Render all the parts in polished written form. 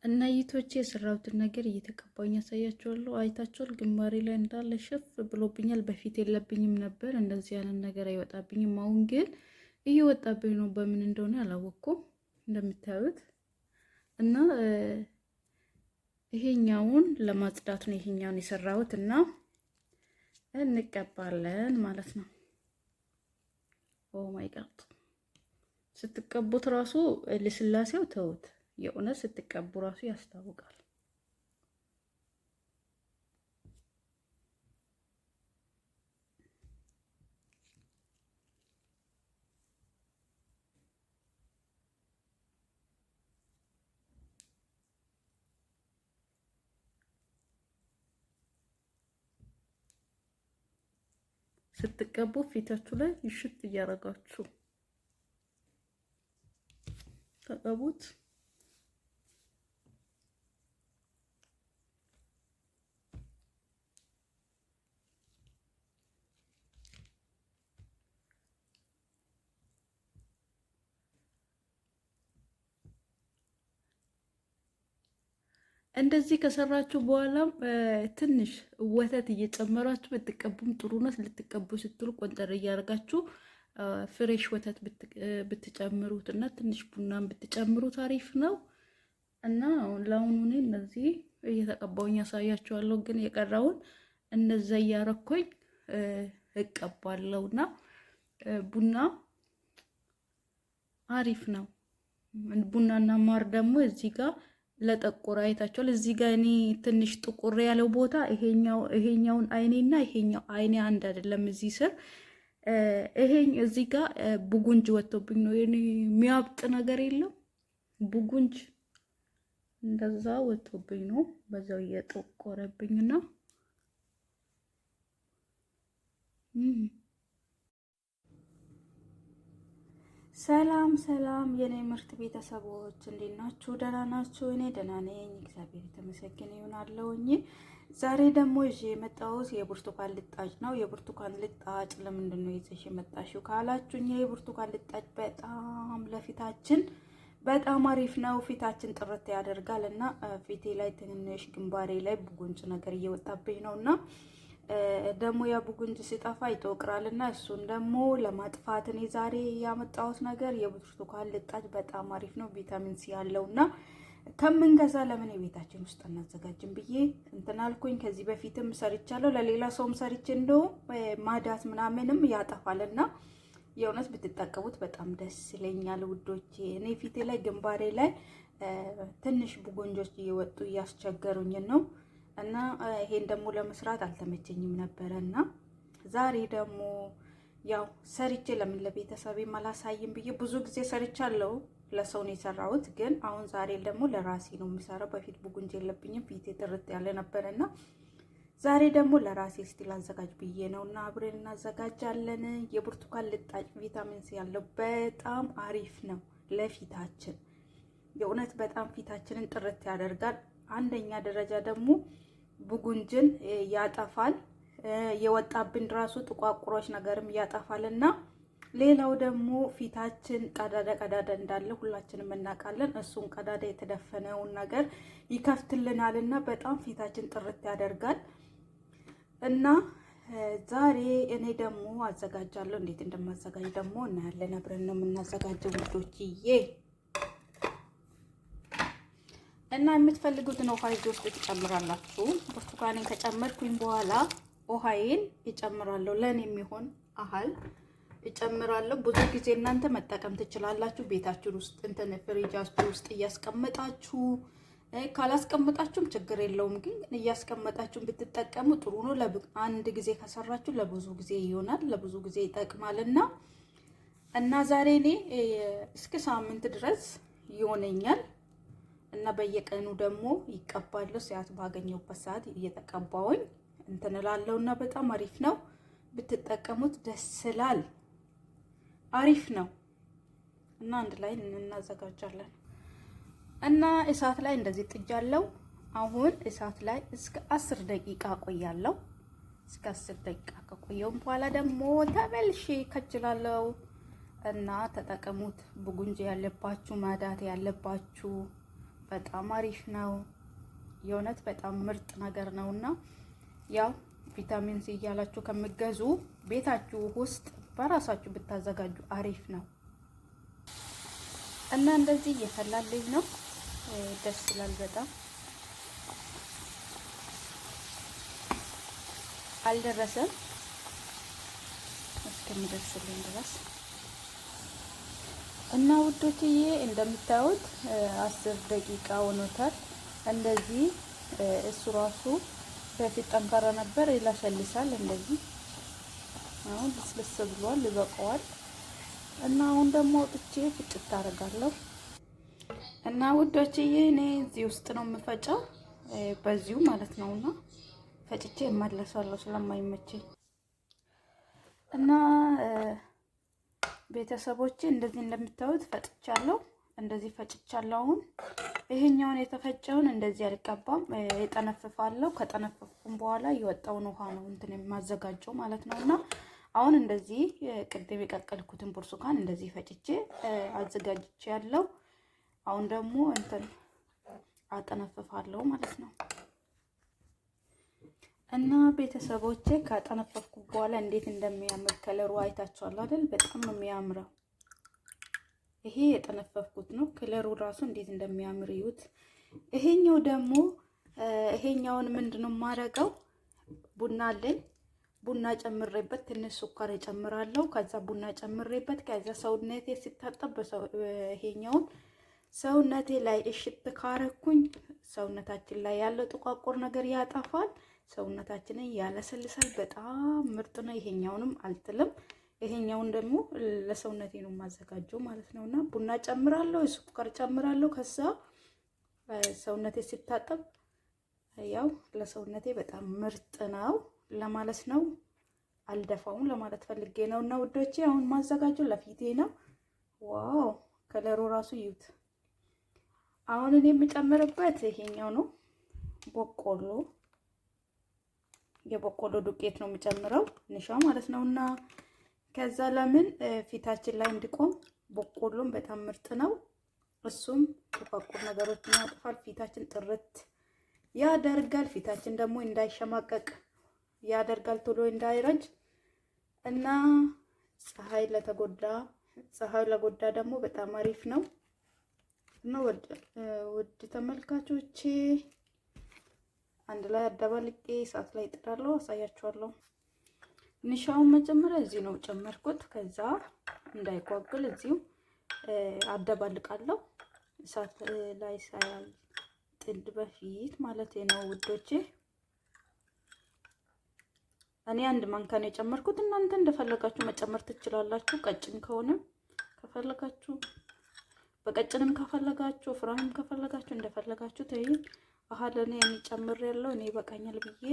እና ይቶቼ የሰራሁትን ነገር እየተቀባኝ ያሳያችኋለሁ። አይታችኋል። ግንባሬ ላይ እንዳለ ሸፍ ብሎብኛል። በፊት የለብኝም ነበር እንደዚህ ያለን ነገር አይወጣብኝም። አሁን ግን እየወጣብኝ ነው። በምን እንደሆነ አላወቅኩም እንደምታዩት። እና ይሄኛውን ለማጽዳት ነው ይሄኛውን የሰራሁት እና እንቀባለን ማለት ነው። ኦ ማይ ጋድ ስትቀቡት ራሱ ለስላሴው ተውት። የእውነት ስትቀቡ ራሱ ያስታውቃል። ስትቀቡ ፊታችሁ ላይ ይሽት እያረጋችሁ ተቀቡት። እንደዚህ ከሰራችሁ በኋላ ትንሽ ወተት እየጨመራችሁ ብትቀቡም ጥሩ ነው። ልትቀቡ ስትሉ ቆንጠር እያደረጋችሁ ፍሬሽ ወተት ብትጨምሩት እና ትንሽ ቡናን ብትጨምሩት አሪፍ ነው። እና ለአሁኑ እኔ እነዚህ እየተቀባውኝ ያሳያችኋለሁ። ግን የቀረውን እነዛ እያረኩኝ እቀባለሁና ቡና አሪፍ ነው። ቡናና ማር ደግሞ እዚህ ጋር ለጠቆረ አይታችኋል። እዚህ ጋር እኔ ትንሽ ጥቁር ያለው ቦታ ይሄኛውን አይኔና ይሄኛው አይኔ አንድ አይደለም። እዚህ ስር እዚህ ጋር ቡጉንጅ ወጥቶብኝ ነው። እኔ የሚያብጥ ነገር የለም ቡጉንጅ እንደዛ ወጥቶብኝ ነው። በዛው እየጠቆረብኝና ሰላም ሰላም የኔ ምርጥ ቤተሰቦች እንዴት ናችሁ? ደህና ናችሁ? እኔ ደህና ነኝ፣ እግዚአብሔር የተመሰገነ ይሁን። ዛሬ ደግሞ ይዤ የመጣሁት የብርቱካን ልጣጭ ነው። የብርቱካን ልጣጭ ለምንድን ነው ይዘሽ የመጣሽው ካላችሁኝ፣ የብርቱካን ልጣጭ በጣም ለፊታችን በጣም አሪፍ ነው። ፊታችን ጥርት ያደርጋል እና ፊቴ ላይ ትንሽ ግንባሬ ላይ ቡጉንጭ ነገር እየወጣብኝ ነውና ደግሞ ያ ቡጉንጅ ሲጠፋ ይጠቁራልና እሱን ደግሞ ለማጥፋት እኔ ዛሬ ያመጣሁት ነገር የብርቱካን ልጣጭ በጣም አሪፍ ነው። ቪታሚን ሲ ያለውና ከምንገዛ ለምን የቤታችን ውስጥ እናዘጋጅም ብዬ እንትን አልኩኝ። ከዚህ በፊትም ሰርቻለሁ፣ ለሌላ ሰውም ሰርቼ እንደው ማዳት ምናምንም ያጠፋልና የእውነት ብትጠቀሙት በጣም ደስ ይለኛል ውዶቼ። እኔ ፊቴ ላይ ግንባሬ ላይ ትንሽ ቡጉንጆች እየወጡ እያስቸገሩኝ ነው እና ይሄን ደግሞ ለመስራት አልተመቸኝም ነበርና ዛሬ ደግሞ ያው ሰርቼ ለምን ለቤተሰቤ ማላሳይም ብዬ ብዙ ጊዜ ሰርቻለሁ። ለሰው ነው የሰራሁት፣ ግን አሁን ዛሬ ደግሞ ለራሴ ነው የምሰራው። በፊት ቡጉንጅ የለብኝም፣ ፊቴ ጥርት ያለ ነበርና ዛሬ ደግሞ ለራሴ ስቲል አዘጋጅ ብዬ ነውና አብረን እናዘጋጃለን። የብርቱካን ልጣጭ ቪታሚን ሲ ያለው በጣም አሪፍ ነው ለፊታችን። የእውነት በጣም ፊታችንን ጥርት ያደርጋል። አንደኛ ደረጃ ደግሞ ቡጉንጅን ያጠፋል። የወጣብን ራሱ ጥቋቁሮች ነገርም ያጠፋልና ሌላው ደግሞ ፊታችን ቀዳዳ እንዳለ ሁላችንም እናውቃለን። እሱን ቀዳዳ የተደፈነውን ነገር ይከፍትልናልና በጣም ፊታችን ጥርት ያደርጋል። እና ዛሬ እኔ ደግሞ አዘጋጃለሁ። እንዴት እንደማዘጋጅ ደግሞ እናያለን። አብረን ነው የምናዘጋጀው ውዶችዬ። እና የምትፈልጉትን ውሃ እዚህ ውስጥ ትጨምራላችሁ። ብርቱካኔን ከጨመርኩኝ በኋላ ውሃዬን እጨምራለሁ። ለኔ የሚሆን አህል እጨምራለሁ። ብዙ ጊዜ እናንተ መጠቀም ትችላላችሁ ቤታችሁ ውስጥ እንትን ፍሪጃችሁ ውስጥ እያስቀመጣችሁ፣ ካላስቀመጣችሁም ችግር የለውም። ግን እያስቀመጣችሁ ብትጠቀሙ ጥሩ ነው። አንድ ጊዜ ከሰራችሁ ለብዙ ጊዜ ይሆናል፣ ለብዙ ጊዜ ይጠቅማልና እና ዛሬ እኔ እስከ ሳምንት ድረስ ይሆነኛል። እና በየቀኑ ደግሞ ይቀባለሁ። ሰዓት ባገኘሁበት ሰዓት እየተቀባውኝ እንትን እላለሁና በጣም አሪፍ ነው። ብትጠቀሙት ደስ ይላል። አሪፍ ነው እና አንድ ላይ እናዘጋጃለን። እና እሳት ላይ እንደዚህ ጥጃለሁ። አሁን እሳት ላይ እስከ 10 ደቂቃ ቆያለሁ። እስከ 10 ደቂቃ ከቆየሁም በኋላ ደግሞ ተመልሼ ከችላለሁ እና ተጠቀሙት። ቡጉንጅ ያለባችሁ፣ ማዳት ያለባችሁ በጣም አሪፍ ነው። የእውነት በጣም ምርጥ ነገር ነውና ያው ቪታሚን ሲ እያላችሁ ከምገዙ ቤታችሁ ውስጥ በራሳችሁ ብታዘጋጁ አሪፍ ነው እና እንደዚህ እየፈላልኝ ነው። ደስ ይላል በጣም። አልደረሰም እስከሚደርስልኝ ድረስ እና ውዶችዬ እንደምታዩት 10 ደቂቃ ሆኖታል። እንደዚህ እሱ ራሱ በፊት ጠንካራ ነበር፣ ይላሸልሳል። እንደዚህ አሁን ልስልስ ብሏል፣ ይበቃዋል። እና አሁን ደግሞ አውጥቼ ፍጭት አደርጋለሁ። እና ውዶችዬ እኔ እዚህ ውስጥ ነው የምፈጨው፣ በዚሁ ማለት ነውና ፈጭቼ እመለሳለሁ ስለማይመቸኝ። እና ቤተሰቦቼ እንደዚህ እንደምታዩት ፈጭቻለሁ። እንደዚህ ፈጭቻለሁ። አሁን ይሄኛውን የተፈጨውን እንደዚህ አልቀባም፣ እጠነፍፋለሁ። ከጠነፈፍኩም በኋላ የወጣውን ውሃ ነው እንትን የማዘጋጀው ማለት ነውና አሁን እንደዚህ ቅድም የቀቀልኩትን ብርቱካን እንደዚህ ፈጭቼ አዘጋጅቼ ያለው አሁን ደግሞ እንትን አጠነፍፋለሁ ማለት ነው። እና ቤተሰቦቼ ካጠነፈፍኩ በኋላ እንዴት እንደሚያምር ከለሩ አይታችኋል አይደል? በጣም ነው የሚያምረው። ይሄ የጠነፈፍኩት ነው። ከለሩ ራሱ እንዴት እንደሚያምር ይዩት። ይሄኛው ደግሞ ይሄኛውን ምንድነው የማደርገው? ቡና አለኝ። ቡና ጨምሬበት ትንሽ ሱካር እጨምራለሁ። ከዛ ቡና ጨምሬበት ከዛ ሰውነቴ ሲታጠብ ይሄኛውን ሰውነቴ ላይ እሽት ካረኩኝ ሰውነታችን ላይ ያለው ጥቋቁር ነገር ያጠፋል፣ ሰውነታችንን ያለሰልሳል። በጣም ምርጥ ነው። ይሄኛውንም አልጥልም። ይሄኛውን ደግሞ ለሰውነቴ ነው የማዘጋጀው ማለት ነውና ቡና ጨምራለሁ፣ ሱካር ጨምራለሁ። ከዛ ሰውነቴ ሲታጠብ ያው ለሰውነቴ በጣም ምርጥ ነው ለማለት ነው። አልደፋውም ለማለት ፈልጌ ነው። እና ውዶቼ አሁን ማዘጋጀው ለፊቴ ነው። ዋው ከለሩ ራሱ ይዩት። አሁን እኔ የምጨምርበት ይሄኛው ነው፣ በቆሎ የበቆሎ ዱቄት ነው የምጨምረው ንሻ ማለት ነውና ከዛ ለምን ፊታችን ላይ እንዲቆም በቆሎም በጣም ምርጥ ነው። እሱም ጥቋቁር ነገሮችን ያጠፋል፣ ፊታችን ጥርት ያደርጋል፣ ፊታችን ደግሞ እንዳይሸማቀቅ ያደርጋል፣ ቶሎ እንዳይረጅ እና ፀሐይ ለጎዳ ደግሞ በጣም አሪፍ ነው። እና ውድ ተመልካቾቼ አንድ ላይ አደባልቄ እሳት ላይ ጥዳለሁ፣ አሳያችኋለሁ። ንሻውን መጀመሪያ እዚህ ነው ጨመርኩት። ከዛ እንዳይጓጉል እዚሁ አደባልቃለሁ እሳት ላይ ሳይጥድ በፊት ማለት ነው ውዶቼ። እኔ አንድ ማንካ ነው የጨመርኩት። እናንተ እንደፈለጋችሁ መጨመር ትችላላችሁ። ቀጭን ከሆነ ከፈለጋችሁ በቀጭንም ከፈለጋችሁ ፍራም ከፈለጋችሁ እንደፈለጋችሁ ተይ። አሃለኔ የሚጨምር ያለው እኔ በቃኛል ብዬ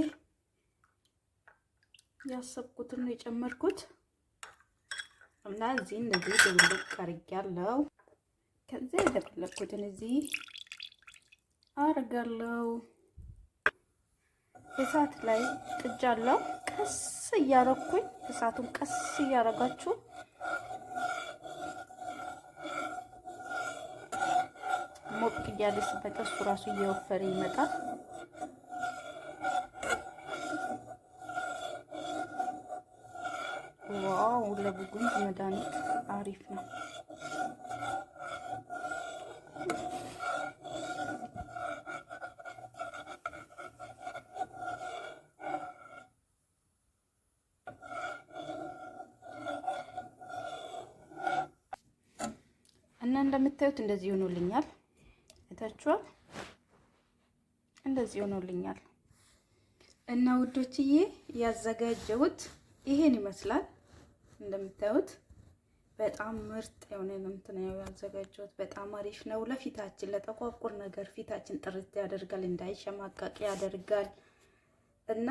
ያሰብኩትን ነው የጨመርኩት እና እዚህ እንደዚህ ድብልቅ አድርጌያለሁ። ከዛ የደበለኩትን እዚህ አርጋለሁ። እሳት ላይ ጥጃለሁ። ቀስ እያረኩኝ እሳቱን ቀስ እያረጋችሁ ሞቅ እያለ ሲመጣ እሱ ራሱ እየወፈረ ይመጣል። ዋው ለቡጉንጅ መድኃኒት አሪፍ ነው። እና እንደምታዩት እንደዚህ ሆኖልኛል። እታችኋል እንደዚህ ሆኖልኛል። እና ውዶችዬ ያዘጋጀሁት ይሄን ይመስላል። እንደምታዩት በጣም ምርጥ የሆነ እንትን ነው ያዘጋጀሁት። በጣም አሪፍ ነው። ለፊታችን ለጠቋቁር ነገር ፊታችን ጥርት ያደርጋል፣ እንዳይሸማቀቅ ያደርጋል እና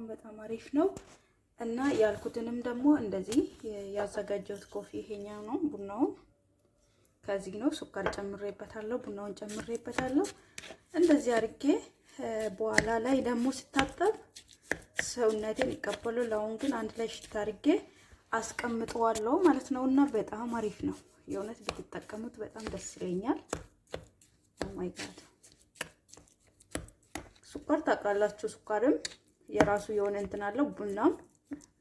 በጣም አሪፍ ነው። እና ያልኩትንም ደግሞ እንደዚህ ያዘጋጀሁት ኮፊ ይሄኛው ነው። ቡናውን ከዚህ ነው ሱካር ጨምሬበታለሁ፣ ቡናውን ጨምሬበታለሁ። እንደዚህ አድርጌ በኋላ ላይ ደግሞ ሲታጠብ ሰውነቴን ይቀበሉ። ለአሁን ግን አንድ ላይ ሽታ አድርጌ አስቀምጠዋለሁ ማለት ነው። እና በጣም አሪፍ ነው። የእውነት ብትጠቀሙት በጣም ደስ ይለኛል። ማይ ጋድ ስኳር ታውቃላችሁ። ስኳርም የራሱ የሆነ እንትን አለው። ቡናም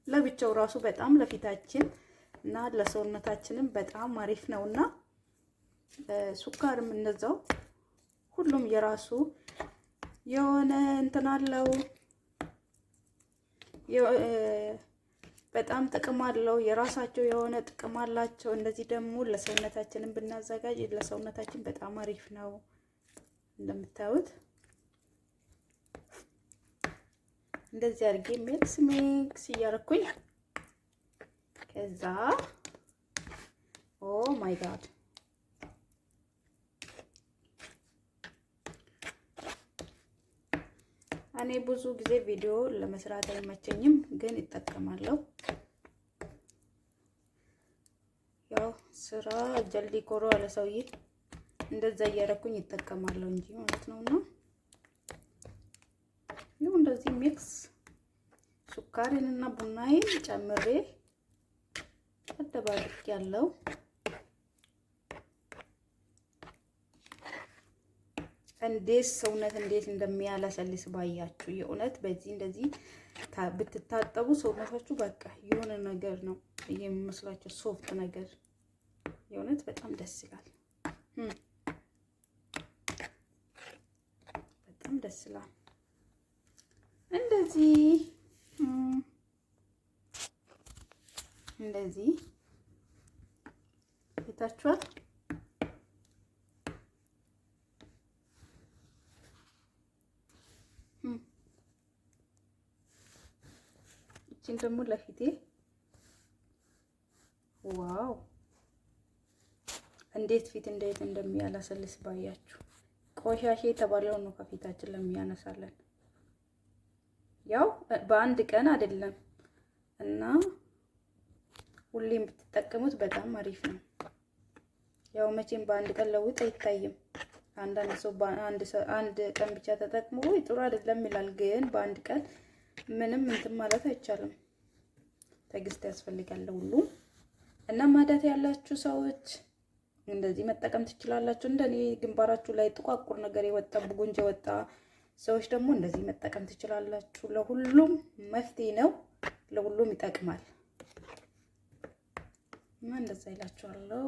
ለብቻው ራሱ በጣም ለፊታችን እና ለሰውነታችንም በጣም አሪፍ ነውና ስኳርም እንደዛው ሁሉም የራሱ የሆነ እንትን አለው። በጣም ጥቅም አለው። የራሳቸው የሆነ ጥቅም አላቸው። እንደዚህ ደግሞ ለሰውነታችንን ብናዘጋጅ ለሰውነታችን በጣም አሪፍ ነው። እንደምታዩት እንደዚህ አድርጌ ሚክስ እያደረኩኝ ከዛ ኦ ማይ ጋድ እኔ ብዙ ጊዜ ቪዲዮ ለመስራት አይመቸኝም፣ ግን እጠቀማለሁ። ያው ስራ ጀልዲ ኮሮ አለ ሰውዬ እንደዛ እያደረኩኝ እጠቀማለሁ እንጂ ማለት ነውና ነው እንደዚህ ሚክስ ሱካሪንና ቡናዬን ጨምሬ አደባልቅ ያለው እንዴት ሰውነት እንዴት እንደሚያለሰልስ ባያችሁ። የእውነት በዚህ እንደዚህ ብትታጠቡ ሰውነታችሁ በቃ የሆነ ነገር ነው የሚመስላችሁ፣ ሶፍት ነገር። የእውነት በጣም ደስ ይላል። በጣም ደስ ይላል። እንደዚህ ይታችኋል። እቺን ደግሞ ለፊቴ ዋው እንዴት ፊት እንዴት እንደሚያለሰልስ ባያችሁ። ቆሻሻ የተባለው ነው ከፊታችን ለሚያነሳለን። ያው በአንድ ቀን አይደለም እና ሁሌም ብትጠቀሙት በጣም አሪፍ ነው። ያው መቼም በአንድ ቀን ለውጥ አይታይም። አንዳንድ ሰው አንድ ቀን ብቻ ተጠቅሞ ጥሩ አይደለም ይላል። ግን በአንድ ቀን ምንም እንትን ማለት አይቻልም። ትዕግስት ያስፈልጋል ሁሉም። እና ማዳት ያላችሁ ሰዎች እንደዚህ መጠቀም ትችላላችሁ። እንደኔ ግንባራችሁ ላይ ጥቋቁር ነገር የወጣ ቡጉንጅ የወጣ ሰዎች ደግሞ እንደዚህ መጠቀም ትችላላችሁ። ለሁሉም መፍትሄ ነው፣ ለሁሉም ይጠቅማል። እና እንደዛ ይላችኋለሁ።